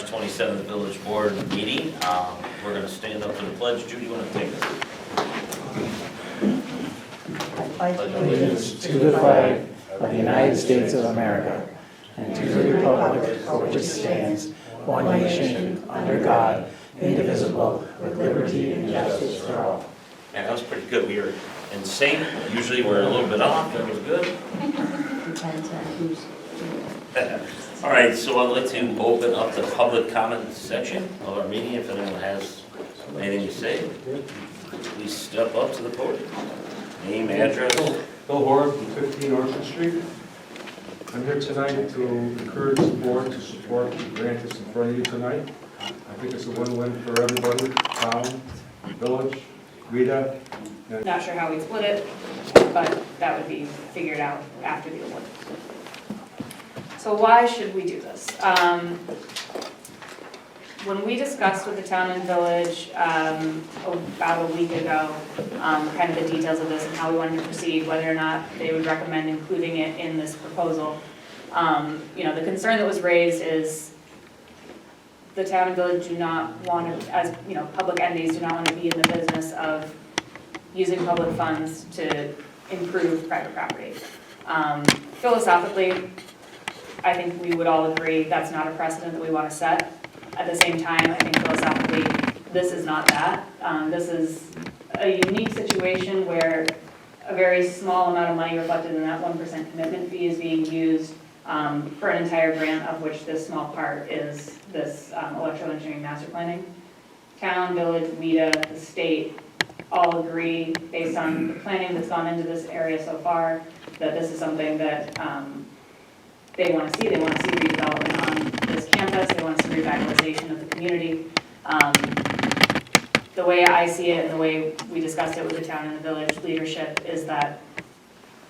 27th Village Board meeting. We're going to stand up to the pledge. Judy, you want to take us? Allegiance to the flag of the United States of America and to the republic for which it stands, one nation, under God, indivisible, with liberty and justice for all. Yeah, that was pretty good. We were in sync. Usually we're a little bit off. That was good. All right, so I'd like to open up the public comment section of our meeting. If anyone has anything to say, please step up to the podium. Name, address. Bill Horde from 15 Orchard Street. I'm here tonight to encourage the board to support the grant that's in front of you tonight. I think it's a win-win for everybody, town, village, Rita. Not sure how we split it, but that would be figured out after the award. So why should we do this? When we discussed with the town and village about a week ago, kind of the details of this and how we wanted to proceed, whether or not they would recommend including it in this proposal, the concern that was raised is the town and village do not want to, as public entities, do not want to be in the business of using public funds to improve private property. Philosophically, I think we would all agree that's not a precedent that we want to set. At the same time, I think philosophically, this is not that. This is a unique situation where a very small amount of money reflected in that 1% commitment fee is being used for an entire grant, of which this small part is this electrical engineering master planning. Town, village, WIDA, the state all agree, based on the planning that's gone into this area so far, that this is something that they want to see. They want to see redevelopment on this campus. They want to see revitalization of the community. The way I see it and the way we discussed it with the town and the village leadership is that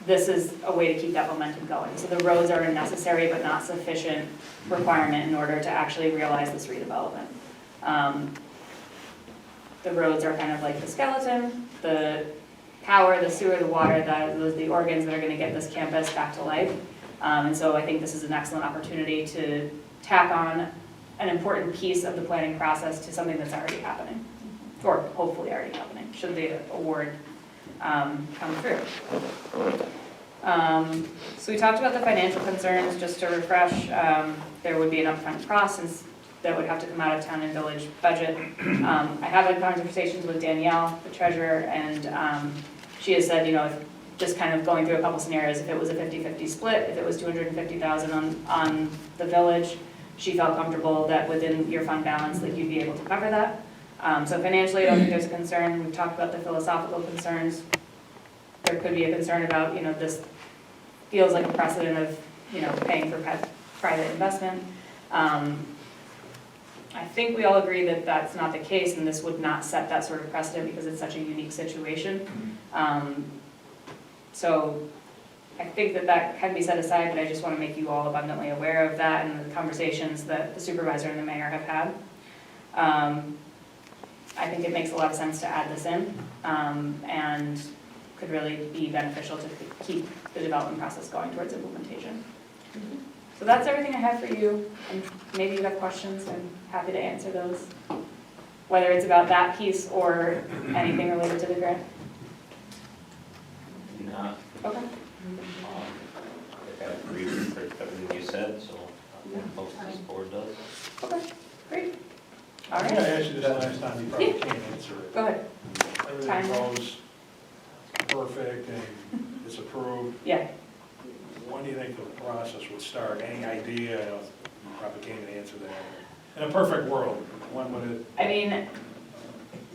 this is a way to keep that momentum going. So the roads are a necessary but not sufficient requirement in order to actually realize this redevelopment. The roads are kind of like the skeleton, the power, the sewer, the water, those are the organs that are going to get this campus back to life. And so I think this is an excellent opportunity to tack on an important piece of the planning process to something that's already happening, or hopefully already happening, should the award come through. So we talked about the financial concerns. Just to refresh, there would be an upfront process that would have to come out of town and village budget. I have had conversations with Danielle, the treasurer, and she has said, if just kind of going through a couple scenarios, if it was a 50-50 split, if it was $250,000 on the village, she felt comfortable that within your fund balance that you'd be able to cover that. So financially, I don't think there's a concern. We've talked about the philosophical concerns. There could be a concern about, this feels like a precedent of, paying for private investment. I think we all agree that that's not the case, and this would not set that sort of precedent because it's such a unique situation. So I think that can be set aside, but I just want to make you all abundantly aware of that and the conversations that the supervisor and the mayor have had. I think it makes a lot of sense to add this in and could really be beneficial to keep the development process going towards implementation. So that's everything I have for you, and maybe you have questions. I'm happy to answer those, whether it's about that piece or anything related to the grant. Not. Okay. I agree with everything you said, so most of this board does. Okay, great. All I think I right. asked you this last time, you probably can't answer it. Go ahead. Everything goes perfect and it's approved. Yeah. When do you think the process would start? Any idea? You probably can't even answer that. In a perfect world, when would it? I mean,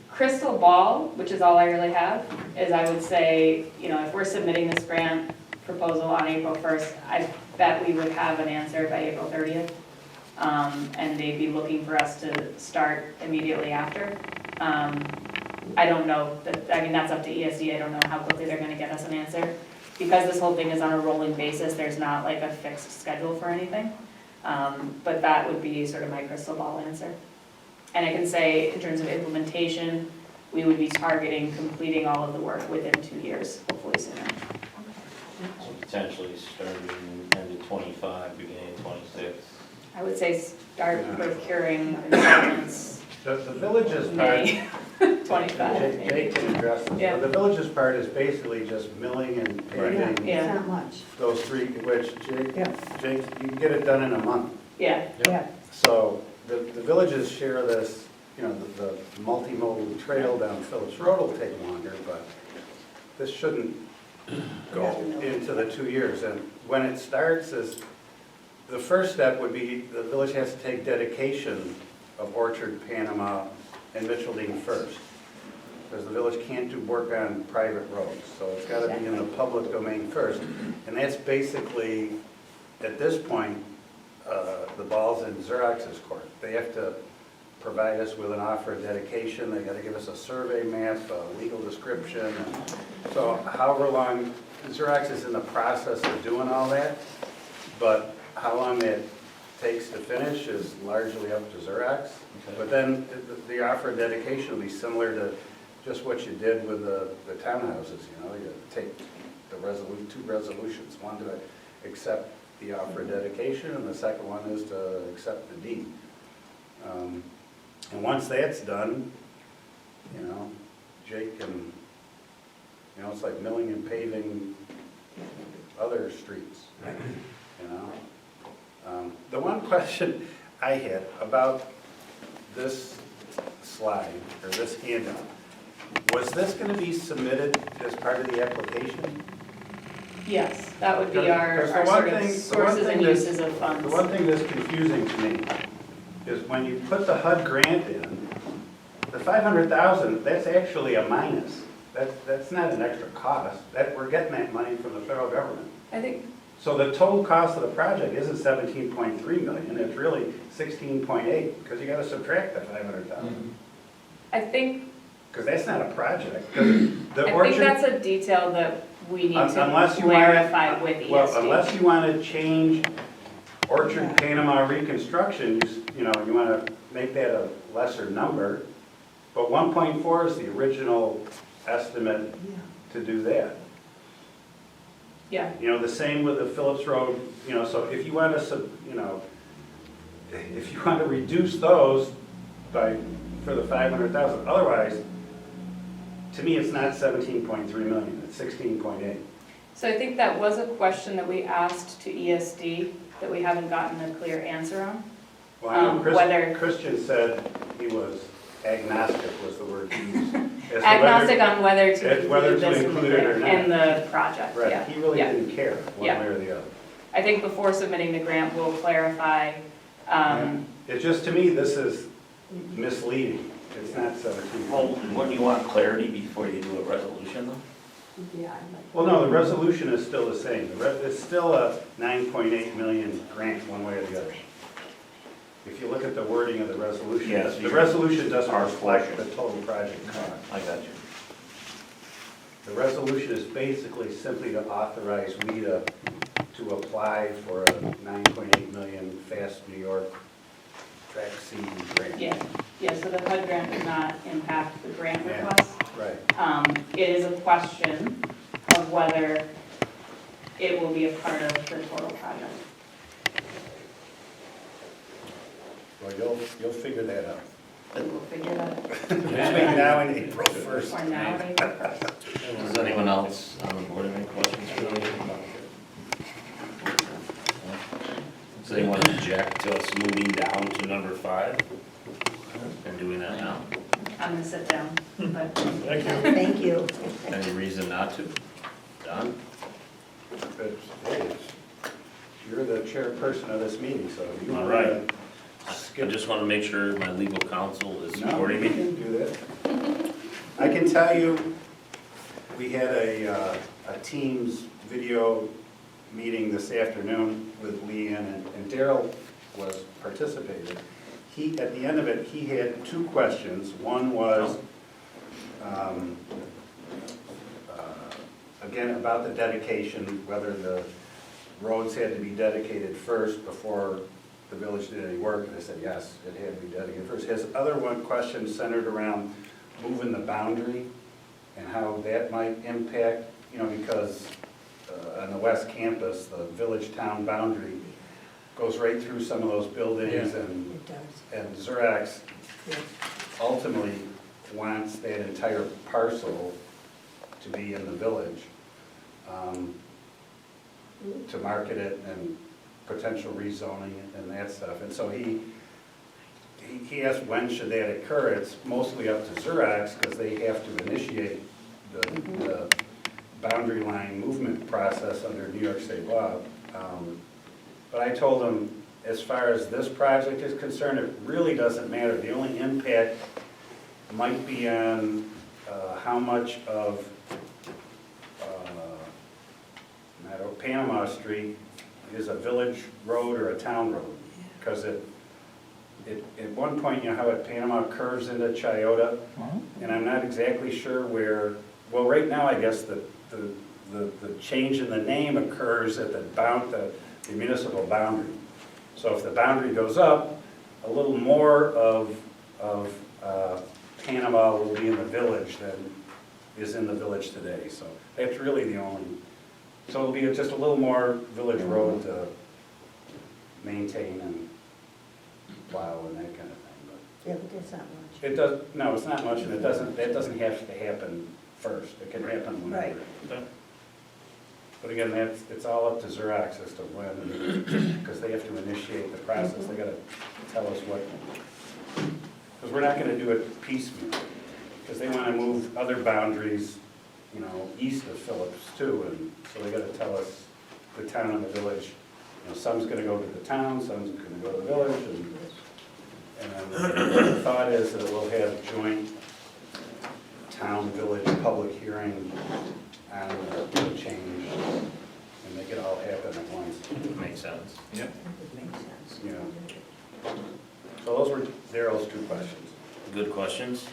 crystal ball, which is all I really have, is I would say, if we're submitting this grant proposal on April 1st, I bet we would have an answer by April 30th. And they'd be looking for us to start immediately after. I don't know, that's up to ESD. I don't know how quickly they're going to get us an answer. Because this whole thing is on a rolling basis, there's not like a fixed schedule for anything. But that would be sort of my crystal ball answer. And I can say, in terms of implementation, we would be targeting completing all of the work within 2 years, hopefully sooner. So potentially starting end of 25, beginning of 26. I would say start procuring installments The village's part, May 25. Jake can address this, Yeah. but the village's part is basically just milling and paving Yeah. Not much. those three, which Yeah. Jake, you can get it done in a month. Yeah, Yeah. So the villages share this, you know, the multimodal trail down Phillips Road will take longer, but this shouldn't go into the 2 years. And when it starts is, the first step would be the village has to take dedication of Orchard, Panama, and Mitcheldean first. Because the village can't do work on private roads, so it's gotta be in the public domain first. And that's basically, at this point, the ball's in Xerox's court. They have to provide us with an offer of dedication, they gotta give us a survey map, a legal description. And so however long, Xerox is in the process of doing all that, but how long that takes to finish is largely up to Xerox. But then the offer of dedication will be similar to just what you did with the townhouses, you know, you take the two resolutions, one to accept the offer of dedication, and the second one is to accept the deed. And once that's done, you know, Jake can, you know, it's like milling and paving other streets, you know? The one question I had about this slide, or this handout, was this gonna be submitted as part of the application? yes, that would be Because our the sort one of thing- the one sources thing and that's- uses of funds. The one thing that's confusing to me is when you put the HUD grant in, the 500,000, that's actually a minus. That's not an extra cost, we're getting that money from the federal government. I think, So the total cost of the project isn't 17.3 million, it's really 16.8, because you gotta subtract that 500,000. I think, Because that's not a project. 'Cause the I think orchard, that's a detail that we need to unless you wanna- clarify with E well, ESD. unless you wanna change Orchard Panama reconstruction, you know, you wanna make that a lesser number, but 1.4 is the original estimate to do that. Yeah, You know, the same with the Phillips Road, you know, so if you want to, you know, if you want to reduce those for the 500,000, otherwise, to me, it's not 17.3 million, it's 16.8. so I think that was a question that we asked to ESD that we haven't gotten a clear answer on. Well, I know Whether- Christian said he was agnostic was the word he used. as to Agnostic on whether to whether include to this in the include it or grant, in the project, Right, yeah. he really yeah. didn't care one Yeah. way or the other. I think before submitting the grant, we'll clarify, It's just, to me, this is misleading. It's not 17. Well, wouldn't you want clarity before you do a resolution though? Yeah. Well, no, the resolution is still the same. It's still a 9.8 million grant, one way or the other. If you look at the wording of the resolution, Yes, the resolution doesn't Our reflect portion. the total project cost. I got you. The resolution is basically simply to authorize WIDA to apply for a 9.8 million Fast New York Track C grant. yeah, so the HUD grant does not impact the grant Yeah. request. Right. It is a question of whether it will be a part of the total project. Well, you'll figure that out. We'll figure that out. Between now and April 1st. For now, April 1st. Does anyone else on the board have any questions for me? Does anyone object to us moving down to number 5? And doing that now? I'm gonna sit down, but Thank you. Thank you. Any reason not to? Done? But, hey, you're the chairperson of this meeting, so if you All want right. to I skip. just want to make sure my legal counsel is No, supporting you me. can do that. I can tell you, we had a Teams video meeting this afternoon with Leanne, and Daryl was participating. At the end of it, he had 2 questions. One was, again, about the dedication, whether the roads had to be dedicated first before the village did any work, and I said, yes, it had to be dedicated first. His other question centered around moving the boundary and how that might impact, you know, because on the west campus, the village-town boundary goes right through some of those buildings, and Xerox ultimately wants that entire parcel to be in the village, to market it and potential rezoning and that stuff. And so he asked when should that occur. It's mostly up to Xerox because they have to initiate the boundary line movement process under New York State law. But I told him, as far as this project is concerned, it really doesn't matter. The only impact might be on how much of Panama Street is a village road or a town road. Because at one point, you know how at Panama curves into Chiota? And I'm not exactly sure where, well, right now, I guess the change in the name occurs at the municipal boundary. So if the boundary goes up, a little more of Panama will be in the village than is in the village today. So that's really the only, so it'll be just a little more village road to maintain and plow and that kind of thing. Yeah, but that's not much. But it does, no, it's not much, and that doesn't have to happen first. It can happen whenever. Right. But again, it's all up to Xerox as to when, because they have to initiate the process. They gotta tell us what, because we're not gonna do it piecemeal, because they wanna move other boundaries, you know, east of Phillips too, and so they gotta tell us, the town and the village, you know, some's gonna go to the town, some's gonna go to the village, and the thought is that we'll have joint town-village public hearing on the change, and make it all happen at once, Makes sense. Yep. It makes sense. you know. So those were Daryl's two questions. Good questions.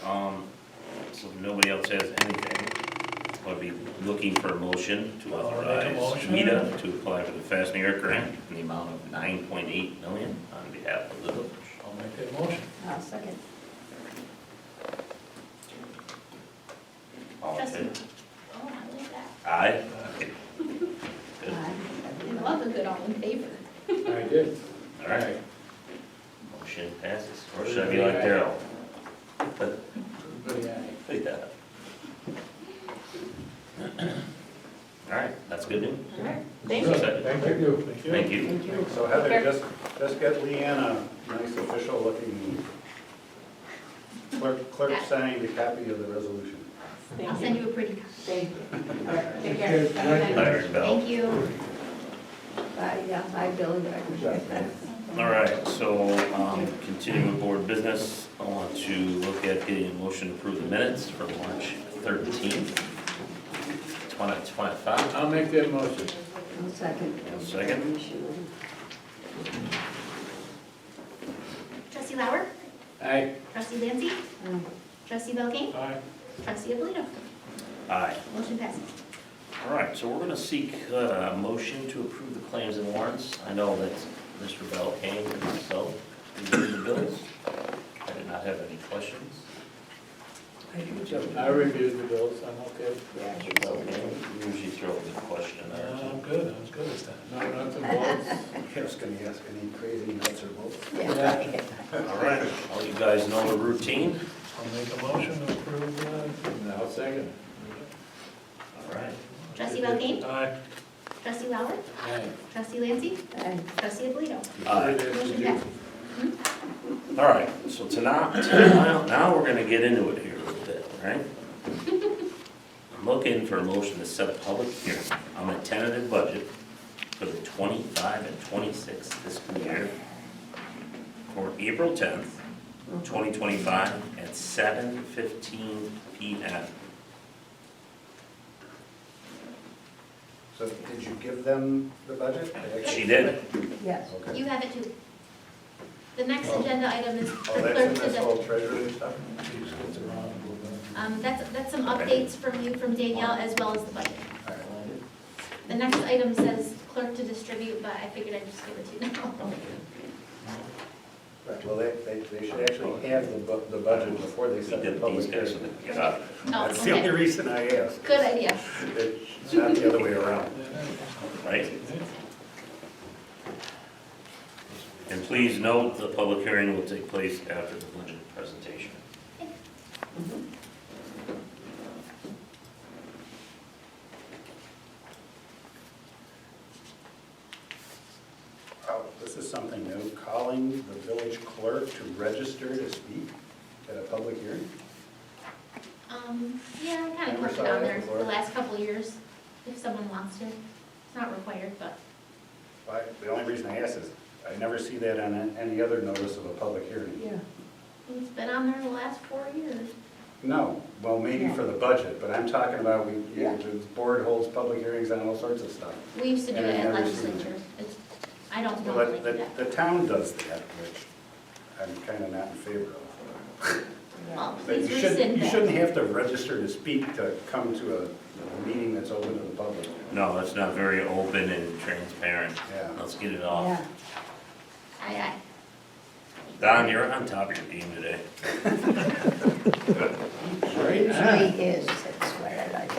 So if nobody else has anything, I'll be looking for a motion to I'll make a authorize motion. WIDA to apply for the Fast New York grant in the amount of $9.8 million on behalf of the village. I'll make that motion. I'll second. All in favor? Oh, I like that. Aye? Okay. Good. I love a good all in favor. I did. All right. Motion passes. Or should I be like Daryl? Yeah. All right, that's good news. All right, thank you. Thank you. Thank you. Thank you. So Heather, just get Leanne a nice official looking clerk signed a copy of the resolution. I'll send you a pretty copy. Thank you. All right, take care. Larry Bell. Thank you. Bye, yeah, bye, Bill. All right, so continuing with board business, I want to look at getting a motion to approve the minutes for March 13th, 2025. I'll make that motion. I'll second. One second. Trustee Lauer, Aye. trustee Lancy, Aye. trustee Belkane, Aye. trustee Abolito. Aye. Motion passes. All right, so we're going to seek a motion to approve the claims and warrants. I know that Mr. Bell came and myself reviewed the bills. I did not have any questions. I reviewed the bills, I'm okay. Yeah, Mr. Bell came, you usually throw a good question there. I'm good, I was good this time. No, nuts and bolts. I was gonna ask any crazy nuts or bolts. yeah. All right, I'll you guys know the routine. I'll make a motion to approve, I'll second. All right. Trustee Belkane, aye. trustee Lauer, Aye. trustee Lancy, Aye. trustee Abolito. Aye. Motion passes. All right, so now we're gonna get into it here a little bit, all right? I'm looking for a motion to set a public hearing on the tentative budget for the 25 and 26 fiscal year for April 10th, 2025 at 7:15 p.m. So did you give them the budget? She did. Yes. Okay. You have it too. The next agenda item is Oh, for that's clerk in to this the, whole treasury stuff? He just gets around a little bit. that's some updates from you, from Danielle, as well as the budget. All right. The next item says clerk to distribute, but I figured I'd just give it to you now. Right, well, they should actually have the budget before they We set the did these public guys so hearing. they can get out of it. Oh, That's the only okay. reason I asked. Good idea. It's not the other way around. Right? And please note, the public hearing will take place after the budget presentation. Oh, this is something new, calling the village clerk to register to speak at a public hearing? Yeah, I kind of Never kept saw it on that there before. the last couple of years, if someone wants to. It's not required, but The only reason I ask is, I never see that on any other notice of a public hearing. Yeah. it's been on there the last 4 years. No, well, maybe for the budget, but I'm talking about, Yeah. the board holds public hearings on all sorts of stuff. We used to do And it I've at never seen it. legislature. It's, I don't Well, normally do that. the town does that, which I'm kind of not in favor of. Well, But please you rescind that. shouldn't have to register to speak to come to a meeting that's open to the public. No, it's not very open and transparent. Yeah. Let's get it off. Yeah. Aye, Don, you're on top of your game today. Usually is, that's why I like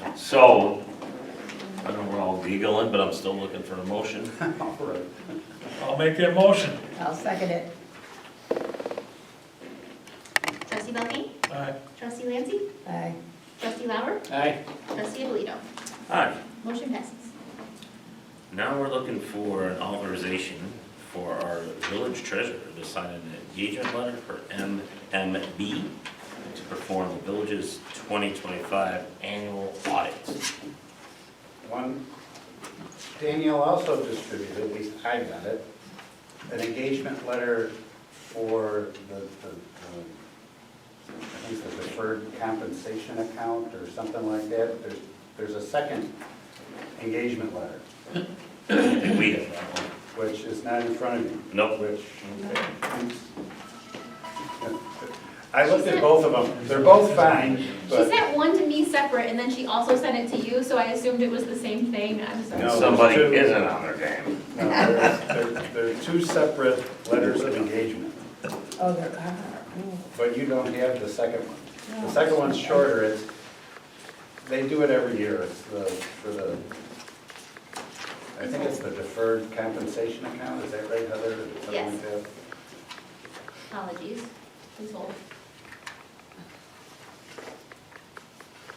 it. So, I know we're all giggling, but I'm still looking for a motion. All right. I'll make that motion. I'll second it. Trustee Belkane? Aye. Trustee Lancy? Aye. Trustee Lauer? Aye. Trustee Abolito? Aye. Motion passes. Now we're looking for an authorization for our village treasurer to sign an engagement letter for MMB to perform the village's 2025 annual audit. One, Danielle also distributed, at least I got it, an engagement letter for I think it's the deferred compensation account or something like that. There's a second engagement letter, I think we have that one. which is not in front of you. Nope. Which, I looked at both of them. They're both fine, She but sent one to me separate, and then she also sent it to you, so I assumed it was the same thing. I'm sorry. No. Somebody there's two. isn't on their game. no, they're two separate letters of engagement. Oh, there are. But you don't have the second one. The second one's shorter, they do it every year, I think it's the deferred compensation account, is that right, Heather? Or something Yes. like that? Apologies. Please hold.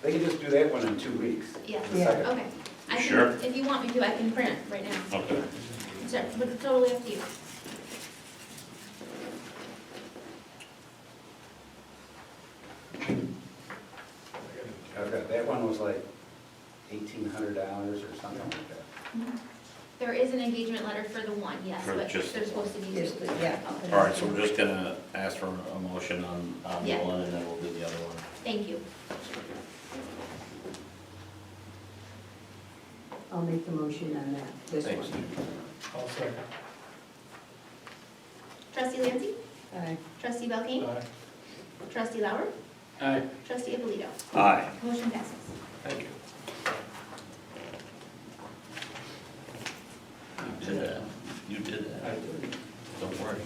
They can just do that one in 2 weeks. Yeah. The Yeah. second. Okay. I can, Sure. if you want me to, I can print it right now. Okay. It's totally up to you. Okay, that one was like $1,800 or something like that. There is an engagement letter for the one, yes, For but just they're the supposed to be Just two. the- yeah. All right, so we're just gonna ask for a motion on the Yeah. one, and then we'll do the other one. Thank you. I'll make the motion on that, this Thanks. one. I'll second. Trustee Lancy? Aye. Trustee Belkane? Aye. Trustee Lauer? Aye. Trustee Abolito? Aye. Motion passes. Thank you. You did that. You did that. Don't worry.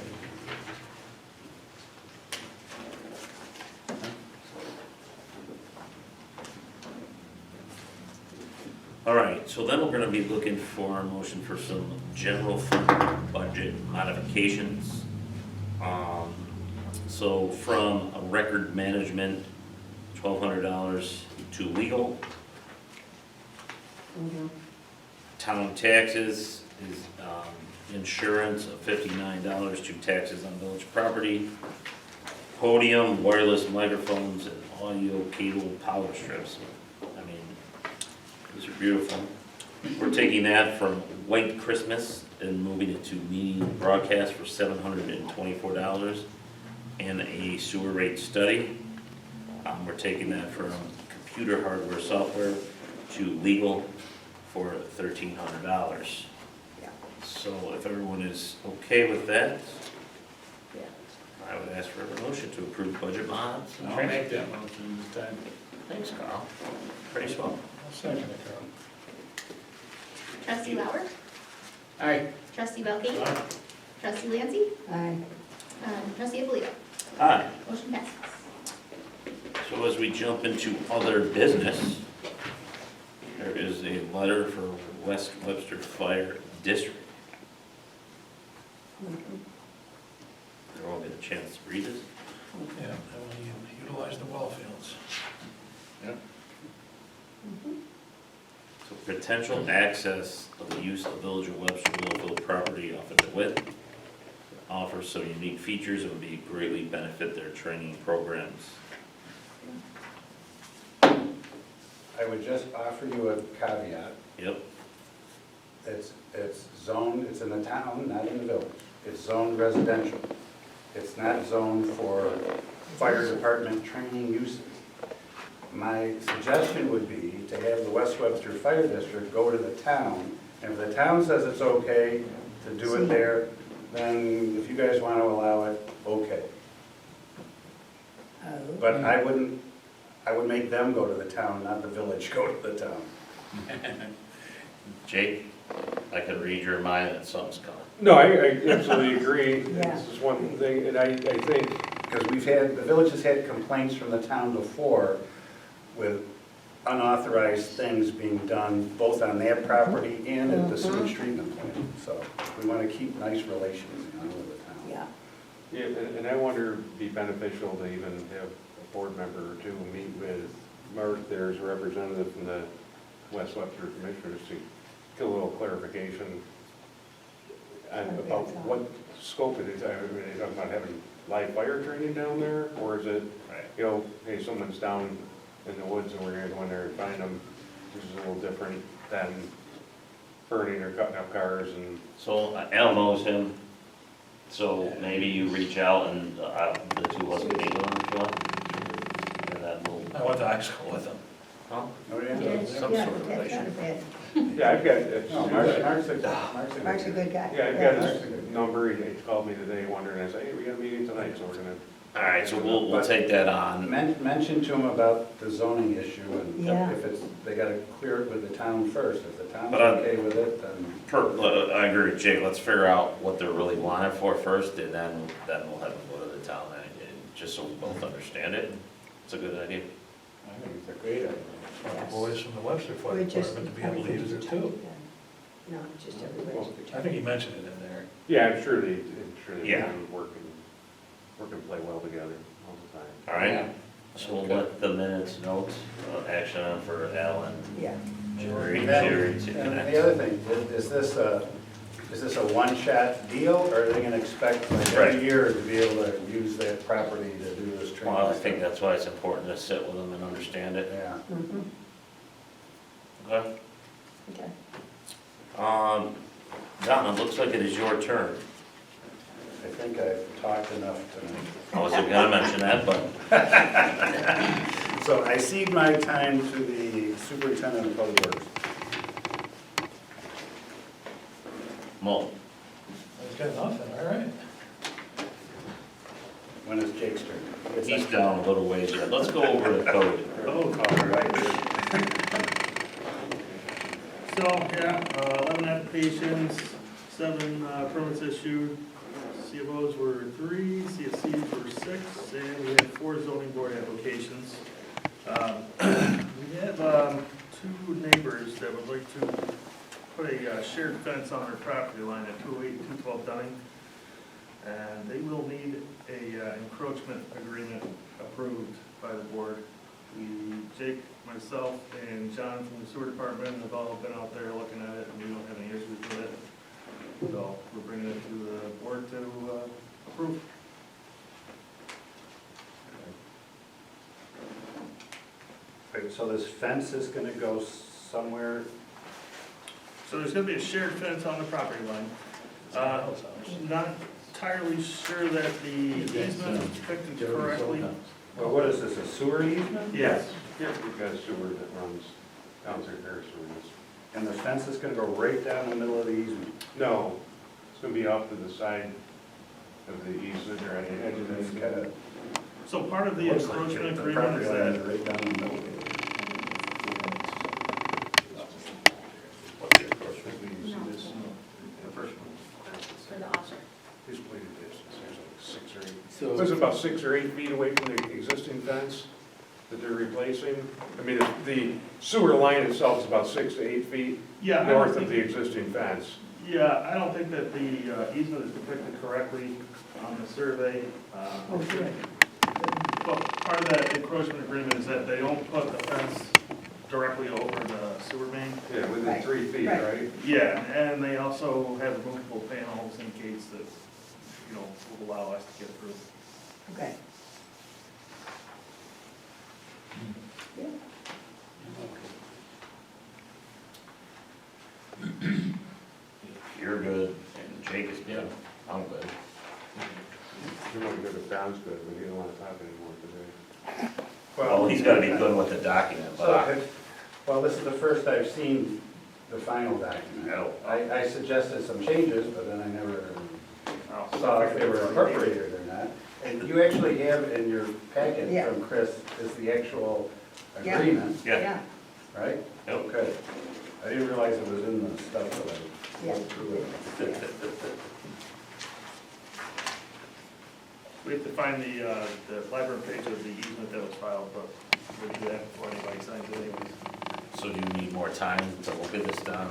All right, so then we're gonna be looking for a motion for some general fund budget modifications. So from a record management, $1,200 to legal. Mhm. Town taxes is insurance of $59 to taxes on village property. Podium, wireless microphones, and audio cable power strips. I mean, these are beautiful. We're taking that from White Christmas and moving it to media broadcast for $724 and a sewer rate study. We're taking that from computer hardware software to legal for $1,300. Yeah. So if everyone is okay with that, Yeah. I would ask for a motion to approve budget mods. I'll make that motion this time. Thanks, Carl. Pretty small. I'll second it, Carl. Trustee Lauer? Aye. Trustee Belkane? Aye. Trustee Lancy? Aye. Trustee Abolito? Aye. Motion passes. So as we jump into other business, there is a letter for Webster Fire district. Everyone get a chance to read this? Yeah, and we utilize the well fields. So potential access of the use of Village of Webster Millville property off of DeWitt offers some unique features and would be greatly benefit their training programs. I would just offer you a caveat. Yep, It's zoned, it's in the town, not in the village. It's zoned residential. It's not zoned for fire department training uses. My suggestion would be to have the West Webster Fire District go to the town, and if the town says it's okay to do it there, then if you guys want to allow it, okay. Oh, But I would make them go to the town, not the village go to the town. Jake, I can read your mind that something's coming. No, I absolutely agree. Yeah. This is one thing, and I think, Because the village has had complaints from the town before with unauthorized things being done both on that property and at the sewage treatment plant. So we want to keep nice relations, with the town. yeah. yeah, and I wonder it'd be beneficial to even have a board member or two meet with Mark there as a representative from the West Webster Commissioners to get a little clarification about what scope it is. I mean, are you talking about having live fire training down there, or is it, hey, someone's down in the woods and we're gonna go in there and find them, which is a little different than burning or cutting up cars and. So Al knows him, so maybe you reach out and the two of us can meet with him if you want. And that will, I went to high school with them. huh? Oh, yeah? Yeah, Some yeah, sort of that's relation. not a bad. Yeah, I've got, No, Mark's a Mark's a good guy. yeah, I've got his number, he called me today wondering, I said, hey, we got a meeting tonight, so we're gonna. All right, so we'll take that on. Mention to him about the zoning issue, and Yeah. if it's, they gotta clear it with the town first. If the town's But okay with it, then. I agree with Jake, let's figure out what they're really wanting for first, and then we'll have them go to the town, and just so we both understand it. It's a good idea. I think it's a great idea. Yes. Boys from the Webster Fire We're just Department to be able to use it too. No, just everybody's I protected. think he mentioned it in there. Yeah, I'm sure they Yeah. work and play well together all the time. All right, so we'll let the minutes note, action on for Al and Yeah. Jerry And to and connect. the other thing, is this a one-shot deal, or are they gonna expect like Right. every year to be able to use that property to do this training? Well, I think that's why it's important to sit with them and understand it. Yeah. Mhm. Okay. Okay. Don, it looks like it is your turn. I think I've talked enough tonight. I wasn't gonna mention that, but So I cede my time to the superintendent of public works. Mo, He's got nothing, all right. When is Jake's turn? he's down a little ways yet. Let's go over the code. Oh, all right. So, yeah, 11 applications, 7 permits issued, CFOs were 3, CSCs were 6, and we had 4 zoning board applications. We have 2 neighbors that would like to put a shared fence on their property line at 208 and 212 Dunning. And they will need a encroachment agreement approved by the board. Jake, myself, and John from the sewer department have all been out there looking at it, and we don't have any issues with it. So we're bringing it to the board to approve. Wait, so this fence is gonna go somewhere? So there's gonna be a shared fence on the property line. Not entirely sure that the easement is depicted correctly. Well, what is this, a sewer easement? Yes. We've got a sewer that runs down through there, sewer. And the fence is gonna go right down the middle of the easement? No, it's gonna be off to the side of the easement or on the edge of It's the. kinda, So part of the looks like encroachment the agreement property is line that is right down the middle. What's the encroachment? You see this? The first one. For the officer. His plated distance, there's like 6 or 8. So it's about 6 or 8 feet away from the existing fence that they're replacing. I mean, the sewer line itself is about 6 to 8 feet Yeah, I don't north of think- the existing fence. Yeah, I don't think that the easement is depicted correctly on the survey. Oh, good. But part of that encroachment agreement is that they don't put the fence directly over the sewer main. Yeah, within Right, 3 feet, right. right? Yeah, and they also have multiple panels and gates that, you know, will allow us to get through. Okay. Yeah. You're good, and Jake is good, I'm good. You're not good if Don's good, but he don't want to talk anymore today. Well, he's gotta be good with the document, but Well, this is the first I've seen the final document. No. I suggested some changes, but then I never Oh, saw if they were appropriated or not. And you actually have in your packet Yeah. from Chris is the actual Yeah. agreement, yeah, right? Nope. Okay. I didn't realize it was in the stuff that I Yeah. went through it. We have to find the labyrinth page of the easement that was filed, but we'll do that before anybody signs it anyways. so do you need more time to look at this, Don?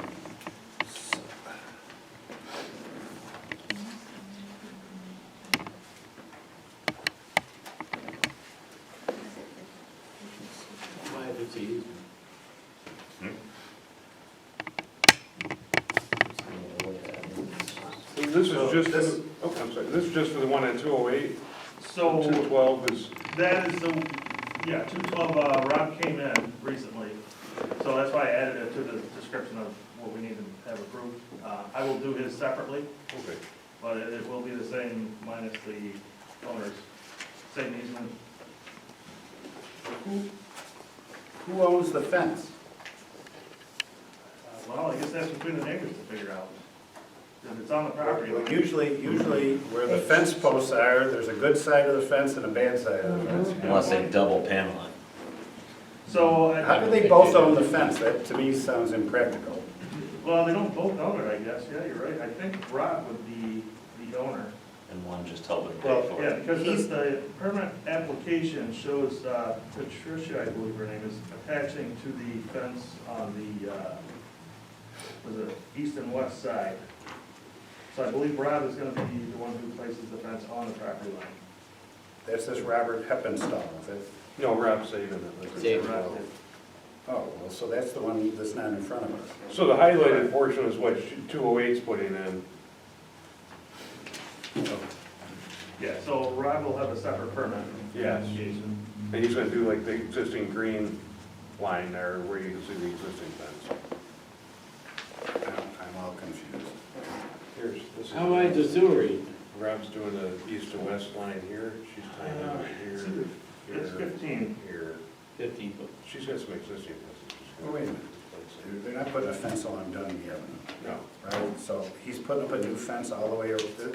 This is just, I'm sorry, this is just for the one at 208? So 212 is, that is the, yeah, 212, Rob came in recently, so that's why I added it to the description of what we need to have approved. I will do his separately, okay. but it will be the same minus the owners, same easement. Who owns the fence? Well, I guess that's between the neighbors to figure out. If it's on the property Well, line. usually where the fence posts are, there's a good side of the fence and a bad side of the fence. Unless they double panel it. So. How do they both own the fence? That to me sounds impractical. Well, they don't both own it, I guess, yeah, you're right. I think Rob would be the owner. And one just helping pay Well, for Yeah, it. because the permit application shows Patricia, I believe her name is, attaching to the fence on the, was it east and west side. So I believe Rob is gonna be the one who places the fence on the property line. That's this Robert Heppenstall, is it? No, Rob's saving it. Rob did. Oh, well, so that's the one that's not in front of us. So the highlighted portion is what 208's putting in. Yeah, so Rob will have a separate permit. Yes. Application. And he's gonna do like the existing green line there where you can see the existing fence. I'm all confused. Here's, this is. How wide the sewer? Rob's doing the east to west line here, she's tying it here, It's here, 15. here. 15 foot. She's got some existing fences. Oh, wait a minute. They're not putting a fence along Dunning Avenue, No. right? So he's putting up a new fence all the way,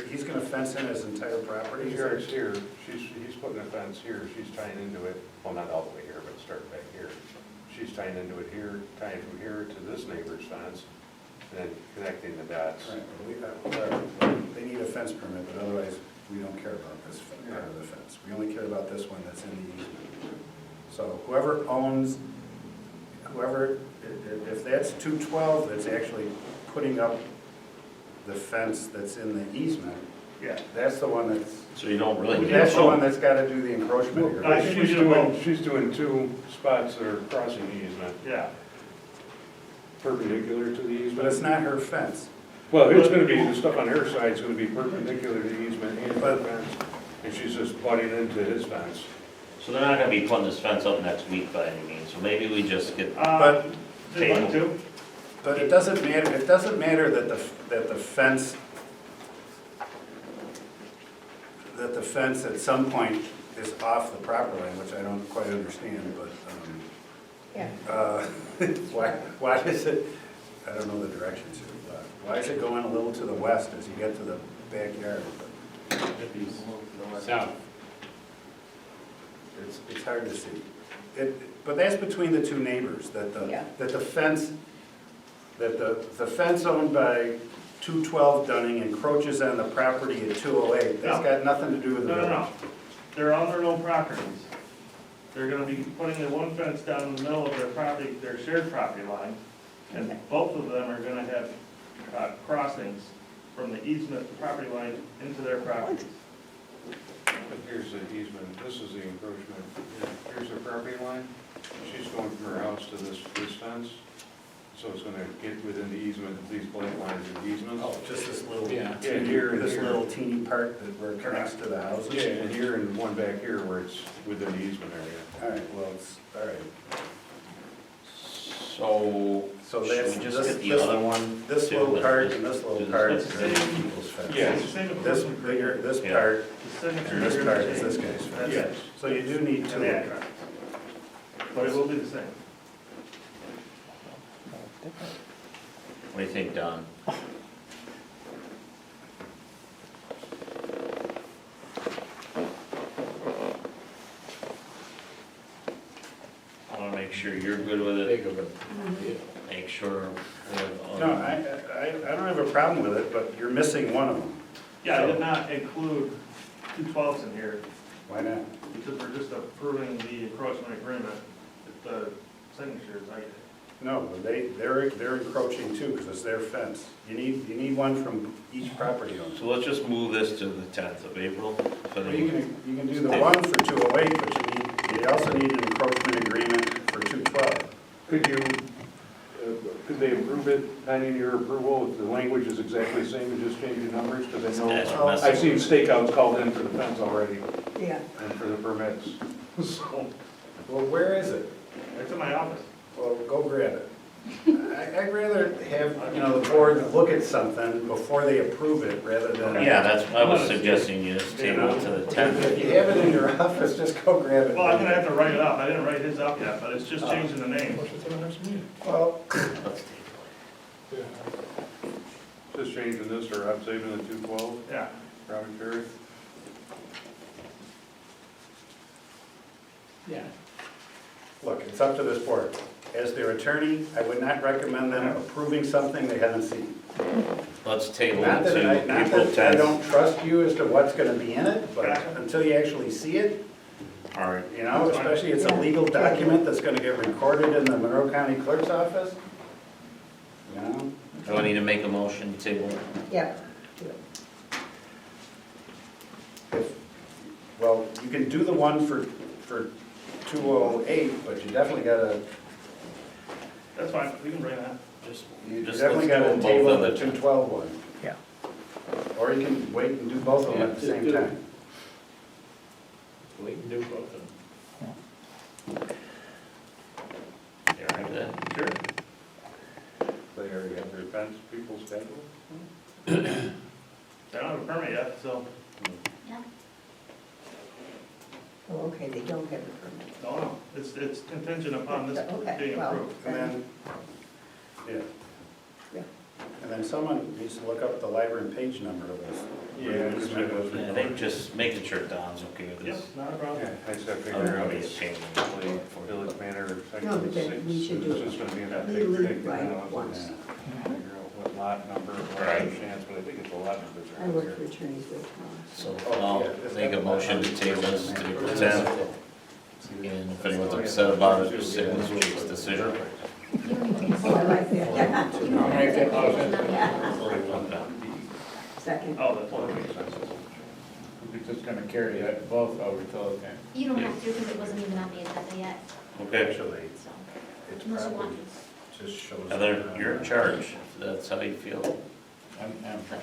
he's gonna fence in his entire property? His yard's here, he's putting a fence here, she's tying into it, well, not all the way here, but starting back here. She's tying into it here, tying from here to this neighbor's fence, and then connecting the dots. They need a fence permit, but otherwise, we don't care about this part of the fence. We only care about this one that's in the easement. So whoever owns, if that's 212 that's actually putting up the fence that's in the easement, Yeah. that's the one that's, So you don't really need that's the one to that's gotta do the encroachment here. I think we should vote. She's doing two spots that are crossing the easement, Yeah. perpendicular to the But easement. it's not her fence. Well, it's gonna be, the stuff on her side is gonna be perpendicular to the easement and her fence, and she's just butting into his fence. So they're not gonna be putting this fence up next week by any means, so maybe we just get, But, Just one, two? but it doesn't matter that the fence at some point is off the property line, which I don't quite understand, but, Yeah. why is it, I don't know the directions here, but why is it going a little to the west as you get to the backyard? South. It's hard to see. But that's between the two neighbors, that Yeah. the fence owned by 212 Dunning encroaches on the property at 208. That's No. got nothing to do with the No, no, village. no. They're on their own properties. They're gonna be putting the one fence down in the middle of their property, their shared property line, and both of them are gonna have crossings from the easement property line into their properties. But here's the easement, this is the encroachment. Here's the property line. She's going from her house to this fence. So it's gonna get within the easement, these black lines are easements. Oh, just this little, Yeah, here and this here. little teeny part that where it connects to the houses? Yeah, and here and one back here where it's within the easement area. All right, well, it's, all right. So, So should that's, we just this, get the this, other one? this too, little and part just and this do little this? part It's is the same- people's fence. Yeah. It's the same This equipment. bigger, this Yeah. part, The signature and this is part gonna is this change. guy's That's fence. it. So you do need And two. the address. But it will be the same. What do you think, Don? I wanna make sure you're good with it. Make sure we have all. No, I don't have a problem with it, but you're missing one of them. Yeah, I did not include 212s in here Why not? because we're just approving the encroachment agreement with the signatures. No, they're encroaching too, because it's their fence. You need one from each property owner. So let's just move this to the 10th of April. If Well, anyone- you can do the one for 208, but you also need an encroachment agreement for 212. Could you, could they approve it pending your approval if the language is exactly the same and just change the numbers? Because I That's know, what I've seen stakeouts called in for the fence already Yeah. and for the permits. So, Well, where is it? It's in my office. Well, go grab it. I'd rather have, the board look at something before they approve it rather than. Yeah, that's what I was suggesting, you just table it to the 10th. If you have it in your office, just go grab it. Well, I'm gonna have to write it up. I didn't write his up yet, but it's just changing the name. Well, Let's table just changing this, or I'm saving the 212, Yeah. Robin Ferry. Yeah. look, it's up to this board. As their attorney, I would not recommend them approving something they haven't seen. it. Let's table it Not to that April I 10th. don't trust you as to what's gonna be in it, but until you actually see it, All right. especially it's a legal document that's gonna get recorded in the Monroe County Clerk's office, Do I need to make a motion to table it? Yeah. well, you can do the one for 208, but you definitely gotta, That's fine. We can bring that. you Just definitely let's do gotta them both table on the the 212 one. Yeah. Or you can wait and do both of them at the same time. We can do both of them. You all right with that? Sure. They already have their fence people scheduled? They don't have a permit yet, so, Yeah. Oh, okay, they don't have a permit. no, it's contingent upon this Okay, being well, approved. And then, yeah. Yeah. And then someone needs to look up the library and page number of this. Yeah, This one goes I recorded. think just making sure Don's okay with Yep, this. not a problem. Yeah, I just have to Oh, figure out nobody's it's changing. village manor, No, section but then 6. we should do It's just gonna be in that big legally thing. right you know, once. Figure out what lot number, what Right. chance, but I think it's a lot numbers. I work for attorneys with So Oh, I'll yeah, it's make a got the motion to lot table number. this to April 10th. And if anyone's upset about it, just say it's Jake's decision. Oh, I like that. Second. Oh, that's what We're just gonna carry that both over till the time. You don't have to because it wasn't even on the agenda yet, Okay, Actually, so, it's unless you probably, want. just shows. Heather, you're in charge, if that's how you feel. But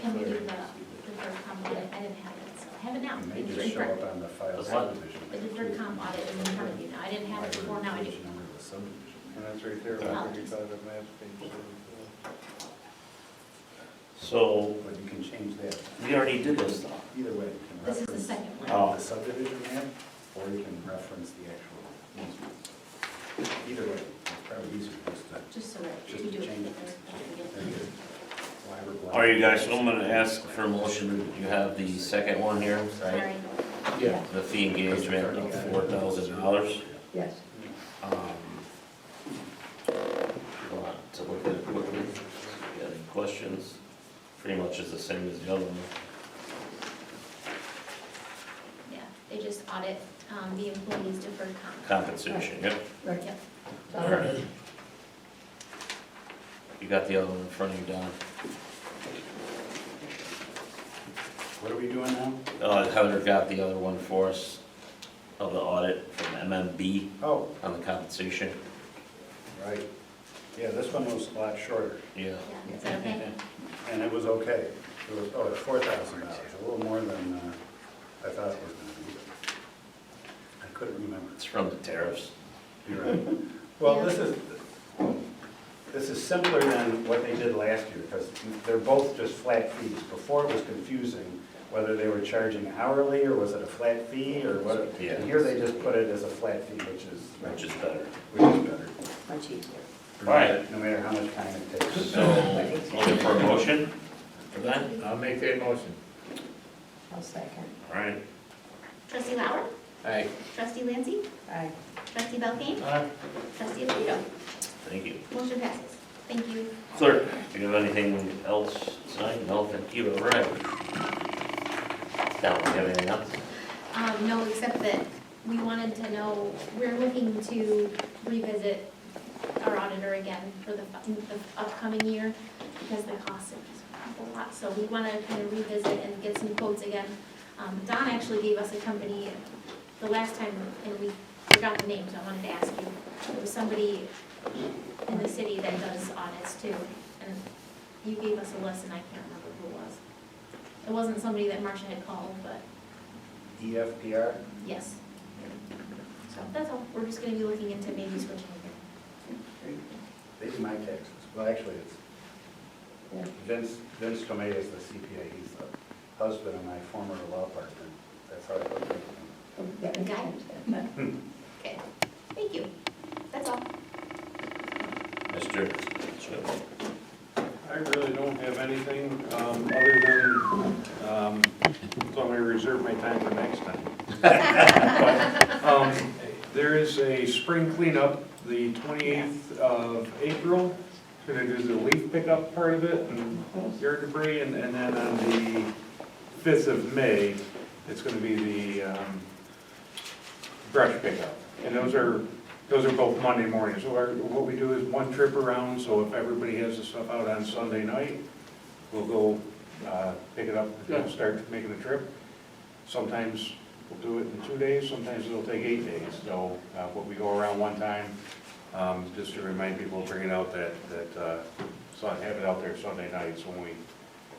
can we do the deferred comp audit? I didn't have it, so I have it now. It may It's just in show front. up on the file That's what? subdivision. The deferred comp audit is in front of you now. I didn't have it before, now I do. Page number of the subdivision. And that's right there, Yeah. 35 of maps, page 34. So, But you can change that. we already did this though. Either way. You can This is the reference second one. Oh. The subdivision map, or you can reference the actual easement. Either way, it's probably easier just to. Just so that Just you to do it. change it. If there's- All All right, you guys, so I'm gonna ask for a motion, you have the second one here, Sorry. right? Yeah, The fee engagement of $4,000. yes. You want to look at it quickly? If you have any questions? Pretty much is the same as the other one. Yeah, they just audit the employees deferred comp. Compensation, yep. Right. Yep. All right. You got the other one in front of you, Don. What are we doing now? Heather got the other one for us of the audit from MMB Oh, on the compensation. right. Yeah, this one was a lot shorter, Yeah. Yeah, is that okay? and it was okay. It was, oh, it's $4,000, a little more than I thought it was gonna be. I couldn't remember. It's from the tariffs. You're right. Well, Yeah. this is simpler than what they did last year, because they're both just flat fees. Before it was confusing whether they were charging hourly, or was it a flat fee, or what. Yeah. And here they just put it as a flat fee, which is better. better. Much easier. No All right. no matter how much time it takes. So, looking for a motion for that? I'll make that motion. I'll second. All right. Trustee Lauer, Aye. trustee Lancy, Aye. trustee Belkane, Aye. trustee Alito. Thank you. Motion passes. Thank you. Clerk, do you have anything else tonight? No, thank you. All right. Now, do you have anything else? No, except that we wanted to know, we're looking to revisit our auditor again for the upcoming year, because the costs have just gone up a lot, so we want to kind of revisit and get some quotes again. Don actually gave us a company the last time, and we forgot the name, so I wanted to ask you. It was somebody in the city that does audits too, and you gave us a list, and I can't remember who it was. It wasn't somebody that Marcia had called, but EFPR? yes. So that's all, we're just gonna be looking into maybe switching again. They do my taxes. Well, actually, it's Yeah. Vince Tomei is the CPA. He's the husband of my former law partner. That's how I look at him. Oh, that makes Guy? sense. Okay, thank you. That's all. Mr. Swift? I really don't have anything, other than, so I'm gonna reserve my time for next time. But, there is a spring cleanup, the 28th of April. Gonna do the leaf pickup part of it and yard debris, and then on the 5th of May, it's gonna be the, brush pickup. And those are both Monday mornings. So what we do is one trip around, so if everybody has the stuff out on Sunday night, we'll go pick it up and start making the trip. Sometimes we'll do it in 2 days, sometimes it'll take 8 days. So what we go around one time, just to remind people, bring it out have it out there Sunday nights when we.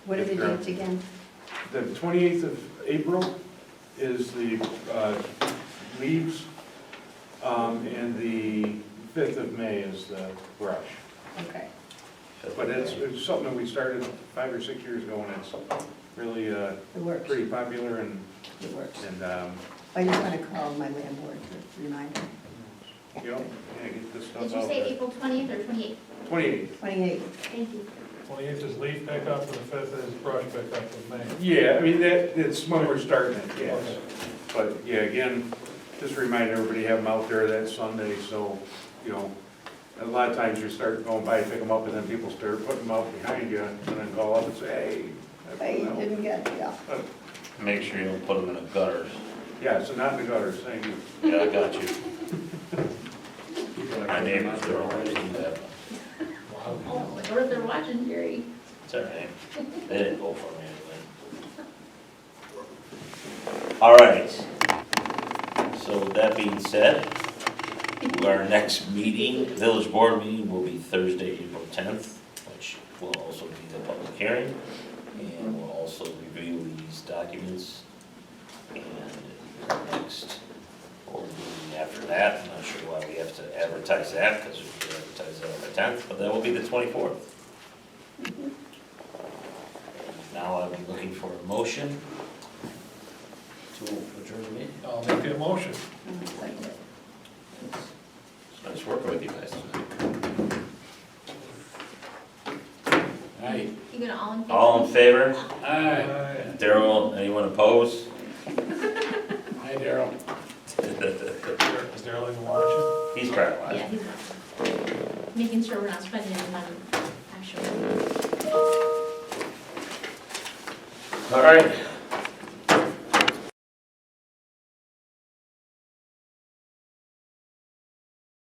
What are the dates again? The 28th of April is the leaves, and the 5th of May is the brush. Okay. But it's something that we started 5 or 6 years ago, and it's really It works. pretty popular, and, It works. and, I just want to call my landlord to remind him. you know, yeah, get this stuff Did you out say there. April 20th or 28th? 28th. 28. Thank you. 28th is leaf pickup, and the 5th is brush pickup in May. Yeah, I mean, it's when we're starting it, yes. Okay. But, yeah, again, just remind everybody, have them out there that Sunday, so, you know, a lot of times you start going by, pick them up, and then people start putting them out behind you, and then call up and say, hey. I didn't get it, yeah. Make sure you don't put them in the gutters. Yeah, so not in the gutters, thank you. Yeah, I got you. My neighbors, they're already do that. Oh, or if they're watching, Jerry. It's all right. They didn't go for me anyway. All right. So with that being said, our next meeting, village board meeting, will be Thursday, April 10th, which will also be the public hearing. And we'll also review these documents. And our next board meeting after that, I'm not sure why we have to advertise that, because we could advertise that on the 10th, but that will be the 24th. Now I'll be looking for a motion to adjourn the meeting. I'll make that motion. It's nice working with you guys tonight. Aye. You gonna all in favor? All in favor? Aye. Daryl, anyone opposed? Hi, Daryl. Is Darrell even watching? He's probably watching. Yeah, he's making sure we're not spending any money, actually. All right,